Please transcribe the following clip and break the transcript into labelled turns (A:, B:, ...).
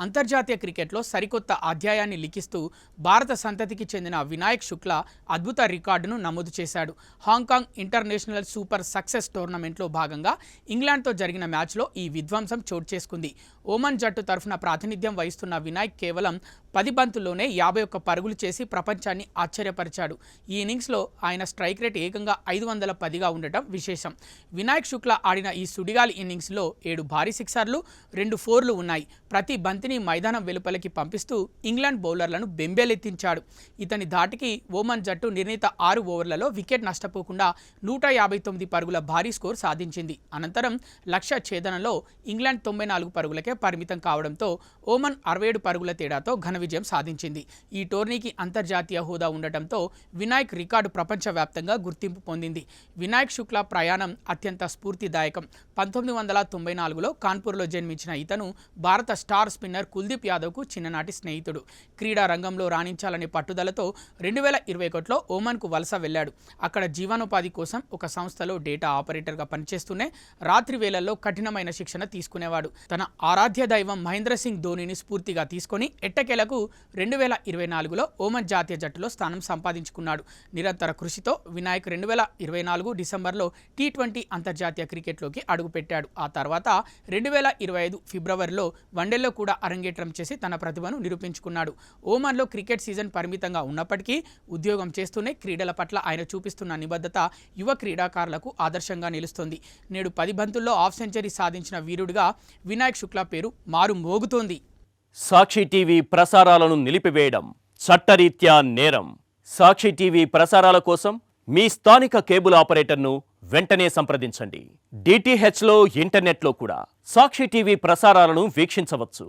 A: అంతర్జాతీయ క్రికెట్లో సరికొత్త అధ్యాయాన్ని లిఖిస్తూ భారత సంతతికి చెందిన వినాయక్ శుక్లా అద్భుత రికార్డును నమోదు చేశాడు. హాంకాంగ్ ఇంటర్నేషనల్ సూపర్ సక్సెస్ టోర్నమెంట్లో భాగంగా ఇంగ్లాండ్తో జరిగిన మ్యాచ్లో ఈ విధ్వంసం చోటు చేసుకుంది. ఓమన్ జట్టు తరఫున ప్రాతినిధ్యం వహిస్తున్న వినాయక్ కేవలం 10 బంతుల్లోనే 51 పరుగులు చేసి ప్రపంచాన్ని ఆశ్చర్యపరిచాడు. ఈ ఇన్నింగ్స్లో ఆయన స్ట్రైక్ రేట్ ఏకంగా 510గా ఉండటం విశేషం. వినాయక్ శుక్లా ఆడిన ఈ సుడిగాలి ఇన్నింగ్స్లో 7 భారీ సిక్సర్లు, 2 ఫోర్లు ఉన్నాయి. ప్రతి బంతిని మైదానం వెలుపలికి పంపిస్తూ ఇంగ్లాండ్ బౌలర్లను బెంబేలెత్తించాడు. ఇతని ధాటికి ఓమన్ జట్టు నిర్ణీత 6 ఓవర్లలో వికెట్ నష్టపోకుండా 159 పరుగుల భారీ స్కోర్ సాధించింది. అనంతరం లక్ష్య ఛేదనలో ఇంగ్లాండ్ 94 పరుగులకే పరిమితం కావడంతో ఓమన్ 67 పరుగుల తేడాతో ఘన విజయం సాధించింది. ఈ టోర్నీకి అంతర్జాతీయ హోదా ఉండటంతో వినాయక్ రికార్డు ప్రపంచవ్యాప్తంగా గుర్తింపు పొందింది. వినాయక్ శుక్లా ప్రయాణం అత్యంత స్ఫూర్తిదాయకం. 1994లో కాన్పూర్లో జన్మించిన ఇతను భారత స్టార్ స్పిన్నర్ కుల్దీప్ యాదవ్కు చిన్ననాటి స్నేహితుడు. క్రీడా రంగంలో రాణించాలనే పట్టుదలతో 2021లో ఓమన్కు వలస వెళ్లాడు. అక్కడ జీవనోపాధి కోసం ఒక సంస్థలో డేటా ఆపరేటర్గా పనిచేస్తూనే రాత్రి వేళల్లో కఠినమైన శిక్షణ తీసుకునేవాడు. తన ఆరాధ్య దైవం మహేంద్ర సింగ్ ధోనీని స్ఫూర్తిగా తీసుకొని ఎట్టకేలకు 2024లో ఓమన్ జాతీయ జట్టులో స్థానం సంపాదించుకున్నాడు. నిరంతర కృషితో వినాయక్ 2024 డిసెంబర్లో T20 అంతర్జాతీయ క్రికెట్లోకి అడుగుపెట్టాడు. ఆ తర్వాత 2025 ఫిబ్రవరిలో వన్డేల్లో కూడా అరంగేట్రం చేసి తన ప్రతిభను నిరూపించుకున్నాడు. ఓమన్లో క్రికెట్ సీజన్ పరిమితంగా ఉన్నప్పటికీ ఉద్యోగం చేస్తూనే క్రీడల పట్ల ఆయన చూపిస్తున్న నిబద్ధత యువ క్రీడాకారులకు ఆదర్శంగా నిలుస్తుంది. నేడు 10 బంతుల్లో హాఫ్ సెంచరీ సాధించిన వీరుడిగా వినాయక్ శుక్లా పేరు మారు మోగుతోంది.
B: సాక్షి టీవీ ప్రసారాలను నిలిపివేయడం చట్టరీత్యా నేరం. సాక్షి టీవీ ప్రసారాల కోసం మీ స్థానిక కేబుల్ ఆపరేటర్ను వెంటనే సంప్రదించండి. DTHలో ఇంటర్నెట్లో కూడా సాక్షి టీవీ ప్రసారాలను వీక్షించవచ్చు.